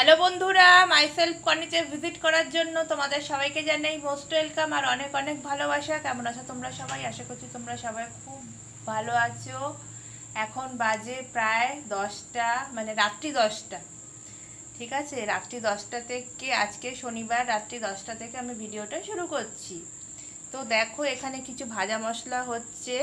Hello বন্ধুরা, myself কর্নিতে visit করার জন্য তোমাদের সবাইকে জানাই মোস্ট ওয়েলকাম আর অনেক অনেক ভালোবাসা। কেমন আছো তোমরা সবাই? আশা করছি তোমরা সবাই খুব ভালো আছো। এখন বাজে প্রায় 10টা, মানে রাত্রি 10টা। ঠিক আছে, রাত্রি 10টা থেকে, আজকে শনিবার রাত্রি 10টা থেকে আমি ভিডিওটা শুরু করছি। তো দেখো এখানে কিছু ভাজা মশলা হচ্ছে।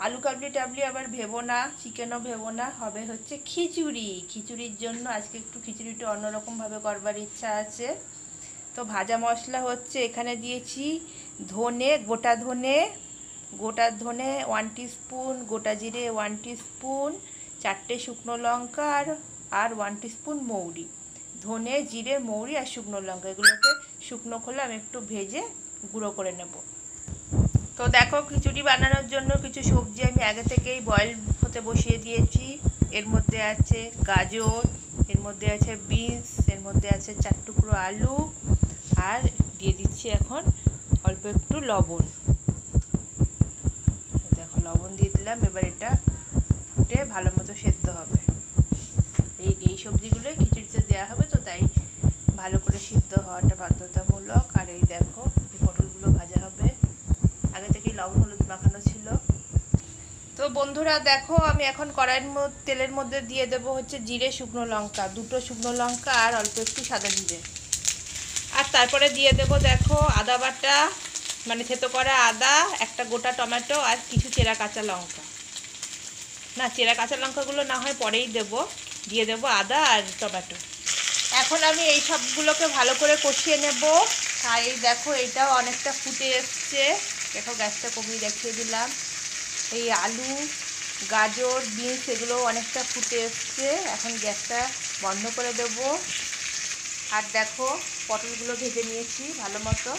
আলু কাবলি টাবলি আবার ভেবো না, চিকেনও ভেবো না, হবে হচ্ছে খিচুড়ি। খিচুড়ির জন্য আজকে একটু খিচুড়িটা অন্যরকমভাবে করবার ইচ্ছা আছে। তো ভাজা মশলা হচ্ছে, এখানে দিয়েছি ধনে, গোটা ধনে 1 টিস্পুন, গোটা জিরে 1 টিস্পুন, 4টে শুকনো লঙ্কা আর 1 টিস্পুন মৌরি। ধনে, জিরে, মৌরি আর শুকনো লঙ্কা, এগুলোকে শুকনো খোলা আমি একটু ভেজে গুঁড়ো করে নেব। তো দেখো খিচুড়ি বানানোর জন্য কিছু সবজি আমি আগে থেকেই বয়েল হতে বসিয়ে দিয়েছি। এর মধ্যে আছে গাজর, এর মধ্যে আছে বিনস, এর মধ্যে আছে 4 টুকরো আলু, আর দিয়ে দিচ্ছি এখন অল্প একটু লবণ। দেখো লবণ দিয়ে দিলাম। এবার এটা ফুটে ভালো মতো সেদ্ধ হবে। এই সবজিগুলোই খিচুড়িতে দেওয়া হবে, তো তাই ভালো করে সিদ্ধ হওয়াটা বাধ্যতামূলক। আর এই দেখো পটলগুলো ভাজা হবে, আগে থেকেই লবণ হলুদ মাখানো ছিল। তো বন্ধুরা দেখো, আমি এখন কড়াইয়ের তেলের মধ্যে দিয়ে দেবো হচ্ছে জিরে, শুকনো লঙ্কা, 2টো শুকনো লঙ্কা আর অল্প একটু সাদা জিরে। আর তারপরে দিয়ে দেবো দেখো আদা বাটা, মানে থেতো করা আদা, একটা গোটা টমেটো আর কিছু চেরা কাঁচা লঙ্কা। না, চেরা কাঁচা লঙ্কাগুলো না হয় পরেই দিয়ে দেবো আদা আর টমেটো। এখন আমি এই সবগুলোকে ভালো করে কষিয়ে নেব। আর এই দেখো এটাও অনেকটা ফুটে এসছে। দেখো গ্যাসটা কমিয়ে দেখিয়ে দিলাম। এই আলু, গাজর, বিনস এগুলো অনেকটা ফুটে এসছে। এখন গ্যাসটা বন্ধ করে দেব। আর দেখো পটলগুলো ভেজে নিয়েছি ভালো মতো।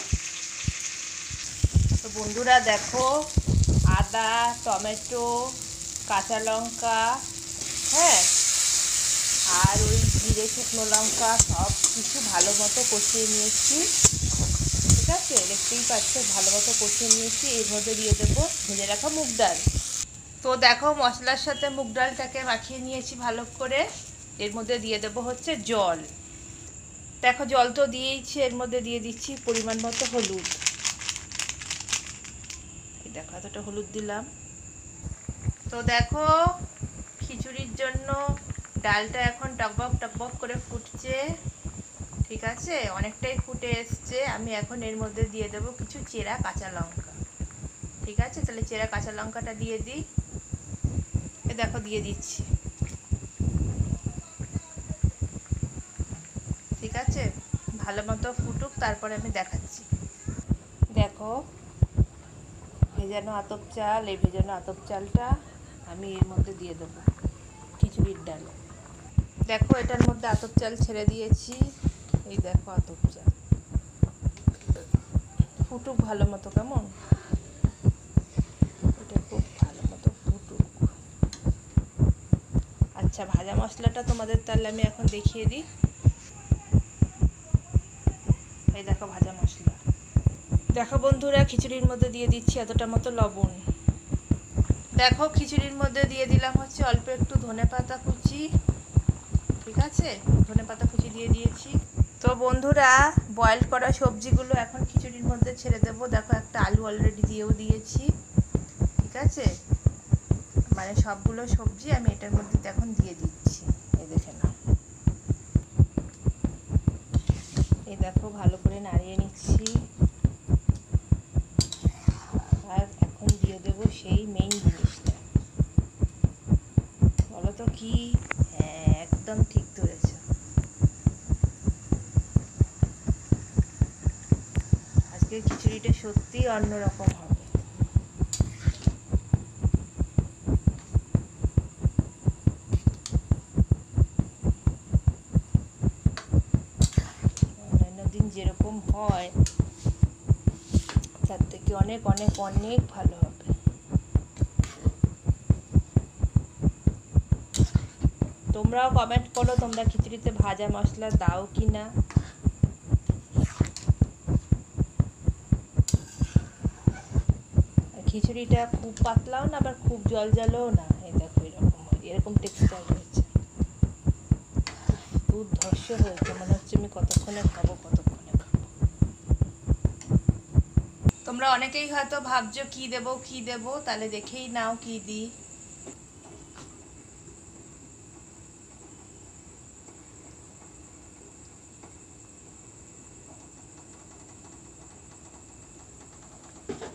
তো বন্ধুরা দেখো আদা, টমেটো, কাঁচা লঙ্কা, হ্যাঁ, আর ওই জিরে, শুকনো লঙ্কা সব কিছু ভালো মতো কষিয়ে নিয়েছি। ঠিক আছে, দেখতেই পাচ্ছ ভালো মতো কষিয়ে নিয়েছি। এর মধ্যে দিয়ে দেবো ভেজে রাখা মুগ ডাল। তো দেখো মশলার সাথে মুগ ডালটাকে মাখিয়ে নিয়েছি ভালো করে। এর মধ্যে দিয়ে দেবো হচ্ছে জল। দেখো জল তো দিয়েইছি, এর মধ্যে দিয়ে দিচ্ছি পরিমাণ মতো হলুদ। এই দেখো এতটা হলুদ দিলাম। তো দেখো খিচুড়ির জন্য ডালটা এখন টকবক টকবক করে ফুটছে। ঠিক আছে, অনেকটাই ফুটে এসছে। আমি এখন এর মধ্যে দিয়ে দেবো কিছু চেরা কাঁচা লঙ্কা। ঠিক আছে, তাহলে চেরা কাঁচা লঙ্কাটা দিয়ে দিই। এ দেখো দিয়ে দিচ্ছি। ঠিক আছে, ভালো মতো ফুটুক, তারপরে আমি দেখাচ্ছি। দেখো ভেজানো আতপ চাল, এই ভেজানো আতপ চালটা আমি এর মধ্যে দিয়ে দেবো খিচুড়ির ডাল। দেখো এটার মধ্যে আতপ চাল ছেড়ে দিয়েছি। এই দেখো আতপ চাল ফুটুক ভালো মতো। কেমন, এটা খুব ভালো মতো ফুটুক। আচ্ছা, ভাজা মশলাটা তোমাদের তাহলে আমি এখন দেখিয়ে দিই। এই দেখো ভাজা মশলা। দেখো বন্ধুরা খিচুড়ির মধ্যে দিয়ে দিচ্ছি এতটা মতো লবণ। দেখো খিচুড়ির মধ্যে দিয়ে দিলাম হচ্ছে অল্প একটু ধনেপাতা কুচি। ঠিক আছে, ধনেপাতা কুচি দিয়ে দিয়েছি। তো বন্ধুরা বয়েল করা সবজিগুলো এখন খিচুড়ির মধ্যে ছেড়ে দেবো। দেখো একটা আলু অলরেডি দিয়েও দিয়েছি। ঠিক আছে, মানে সবগুলো সবজি আমি এটার মধ্যে এখন দিয়ে দিচ্ছি। এই দেখে নাও। এই দেখো ভালো করে নাড়িয়ে নিচ্ছি। আর এখন দিয়ে দেবো সেই মেইন জিনিসটা। বলো তো কি? হ্যাঁ, একদম ঠিক ধরেছ। আজকের খিচুড়িটা সত্যিই অন্যরকম হবে। অন্যান্য দিন যেরকম হয় তার থেকে অনেক অনেক অনেক ভালো হবে। তোমরাও কমেন্ট করো তোমরা খিচুড়িতে ভাজা মশলা দাও কি না। খিচুড়িটা খুব পাতলাও না আবার খুব জল জলও না। এই দেখো এরকম টেক্সচার হয়েছে। দুর্ধর্ষ হয়েছে, মনে হচ্ছে আমি কতক্ষণে খাবো। তোমরা অনেকেই হয়তো ভাবছো কি দেব, তাহলে দেখেই নাও কি দিই।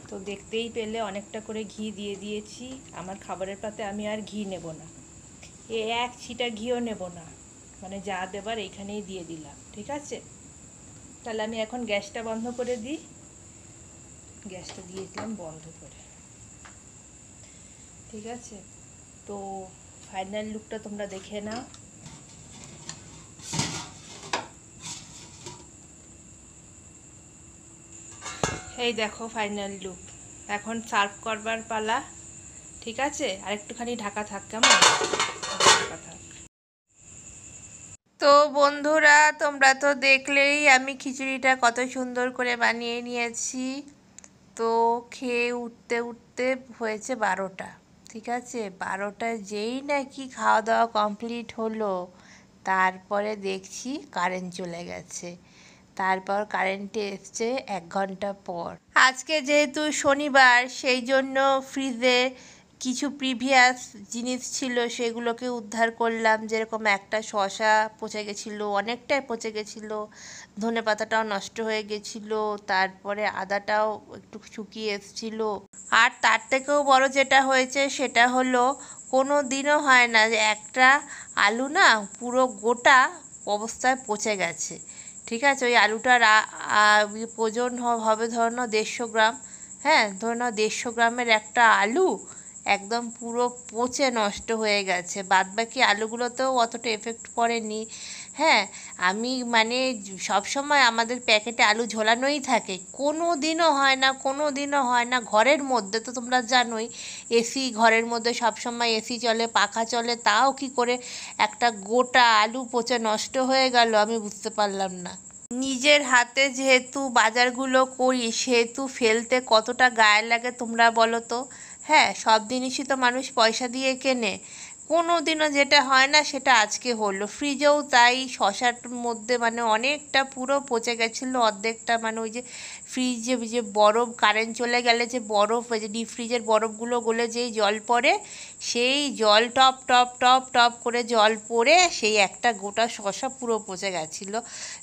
তো দেখতেই পেলে অনেকটা করে ঘি দিয়ে দিয়েছি। আমার খাবারের পাতে আমি আর ঘি নেব না, এক ছিটা ঘিও নেব না, মানে যা দেবার এইখানেই দিয়ে দিলাম। ঠিক আছে, তাহলে আমি এখন গ্যাসটা বন্ধ করে দিই। গ্যাসটা দিয়েছিলাম বন্ধ করে। ঠিক আছে, তো ফাইনাল লুকটা তোমরা দেখে নাও। এই দেখো ফাইনাল লুক। এখন সার্ভ করবার পালা। ঠিক আছে, আর একটুখানি ঢাকা থাক, কেমন? ঢাকা থাক। তো বন্ধুরা, তোমরা তো দেখলেই আমি খিচুড়িটা কত সুন্দর করে বানিয়ে নিয়েছি। তো খেয়ে উঠতে উঠতে হয়েছে 12টা। ঠিক আছে, 12টায় যেই নাকি খাওয়া দাওয়া কমপ্লিট হলো, তারপরে দেখছি কারেন্ট চলে গেছে। তারপর কারেন্টে এসছে 1 ঘন্টা পর। আজকে যেহেতু শনিবার, সেই জন্য ফ্রিজে কিছু প্রিভিয়াস জিনিস ছিল, সেগুলোকে উদ্ধার করলাম। যেরকম একটা শসা পচে গেছিলো, অনেকটাই পচে গেছিলো, ধনেপাতাটাও নষ্ট হয়ে গেছিলো, তারপরে আদাটাও একটু শুকিয়ে এসেছিলো। আর তার থেকেও বড় যেটা হয়েছে সেটা হলো, কোনো দিনও হয় না যে একটা আলু না পুরো গোটা অবস্থায় পচে গেছে। ঠিক আছে, ওই আলুটার ওজন হবে ধরে নাও 150 গ্রাম। হ্যাঁ, ধরে নাও 150 গ্রামের একটা আলু একদম পুরো পচে নষ্ট হয়ে গেছে। বাদবাকি আলুগুলোতেও অতটা এফেক্ট পড়েনি। হ্যাঁ, আমি মানে সবসময় আমাদের প্যাকেটে আলু ঝোলানোই থাকে, কোনো দিনও হয় না ঘরের মধ্যে। তো তোমরা জানোই এসি, ঘরের মধ্যে সবসময় এসি চলে, পাখা চলে, তাও কি করে একটা গোটা আলু পচে নষ্ট হয়ে গেল আমি বুঝতে পারলাম না। নিজের হাতে যেহেতু বাজারগুলো করি, সেহেতু ফেলতে কতটা গায়ে লাগে তোমরা বলো তো। হ্যাঁ, সব জিনিসই তো মানুষ পয়সা দিয়ে কেনে। কোনো দিনও যেটা হয় না সেটা আজকে হলো। ফ্রিজেও তাই, শসার মধ্যে মানে অনেকটা পুরো পচে গেছিলো, অর্ধেকটা মানে ওই যে ফ্রিজে যে বরফ, কারেন্ট চলে গেলে যে বরফ, ওই যে ডিপ ফ্রিজের বরফগুলো গলে যেই জল পড়ে, সেই জল টপ টপ টপ টপ করে জল পড়ে সেই একটা গোটা শসা পুরো পচে গেছিলো।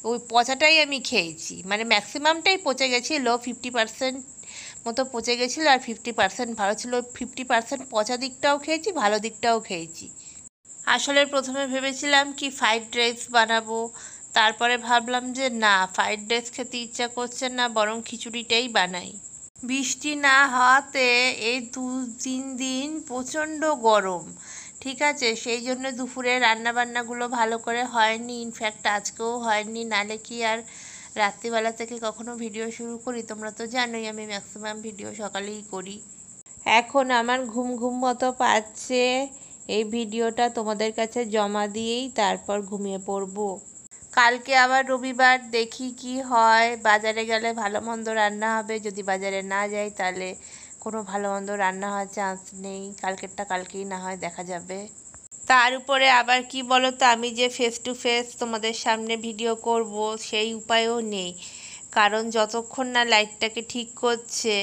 ওই পচাটাই আমি খেয়েছি, মানে ম্যাক্সিমামটাই পচে গেছিলো, 50% মতো পচে গেছিলো, আর 50% ভালো ছিল। 50% পচা দিকটাও খেয়েছি, ভালো দিকটাও খেয়েছি। আসলে প্রথমে ভেবেছিলাম কি ফ্রাইড রাইস বানাবো, তারপরে ভাবলাম যে না, ফ্রাইড রাইস খেতে ইচ্ছা করছে না, বরং খিচুড়িটাই বানাই। বৃষ্টি না হওয়াতে এই 2-3 দিন প্রচণ্ড গরম। ঠিক আছে, সেই জন্য দুপুরে রান্নাবান্নাগুলো ভালো করে হয়নি, ইনফ্যাক্ট আজকেও হয়নি। নালে কি আর রাত্রিবেলা থেকে কখনো ভিডিও শুরু করি? তোমরা তো জানোই আমি ম্যাক্সিমাম ভিডিও সকালেই করি। এখন আমার ঘুম ঘুম মতো পাচ্ছে। এই ভিডিওটা তোমাদের কাছে জমা দিয়েই তারপর ঘুমিয়ে পড়বো। কালকে আবার রবিবার, দেখি কি হয়। বাজারে গেলে ভালো মন্দ রান্না হবে, যদি বাজারে না যাই তাহলে কোনো ভালো মন্দ রান্না হওয়ার চান্স নেই। কালকেরটা কালকেই না হয় দেখা যাবে। তার উপরে আবার কি বলো তো, আমি যে ফেস টু ফেস তোমাদের সামনে ভিডিও করব সেই উপায়ও নেই। কারণ যতক্ষণ না লাইটটাকে ঠিক করছে,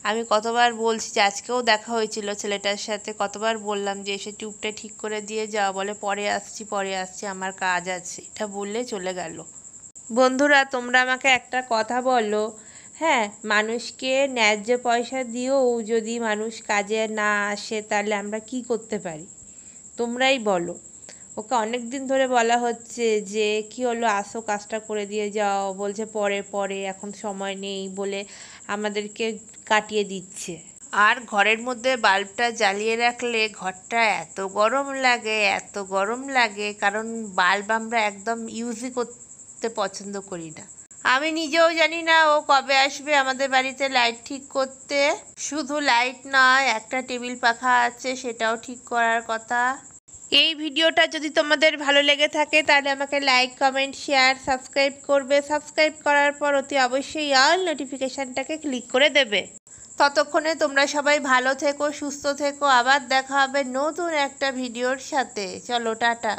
আমি কতবার বলছি যে আজকেও দেখা হয়েছিল ছেলেটার সাথে, কতবার বললাম যে এসে টিউবটা ঠিক করে দিয়ে যাও, বলে পরে আসছি আমার কাজ আছে, এটা বললে চলে গেল। বন্ধুরা, তোমরা আমাকে একটা কথা বলো, হ্যাঁ, মানুষকে ন্যায্য পয়সা দিয়েও যদি মানুষ কাজে না আসে, তাহলে আমরা কি করতে পারি? তোমরাই বলো। ওকে অনেক দিন ধরে বলা হচ্ছে যে কি হলো, আসো কাজটা করে দিয়ে যাও, বলছে পরে পরে, এখন সময় নেই বলে আমাদেরকে কাটিয়ে দিচ্ছে। আর ঘরের মধ্যে বাল্বটা জ্বালিয়ে রাখলে ঘরটা এত গরম লাগে, কারণ বাল্ব আমরা একদম ইউজই করতে পছন্দ করি না। আমি নিজেও জানি না ও কবে আসবে আমাদের বাড়িতে লাইট ঠিক করতে। শুধু লাইট নয়, একটা টেবিল পাখা আছে, সেটাও ঠিক করার কথা। এই ভিডিওটা যদি তোমাদের ভালো লেগে থাকে তাহলে আমাকে লাইক, কমেন্ট, শেয়ার, সাবস্ক্রাইব করবে। সাবস্ক্রাইব করার পর অতি অবশ্যই অল নোটিফিকেশানটাকে ক্লিক করে দেবে। ততক্ষণে তোমরা সবাই ভালো থেকো, সুস্থ থেকো। আবার দেখা হবে নতুন একটা ভিডিওর সাথে। চলো, টাটা।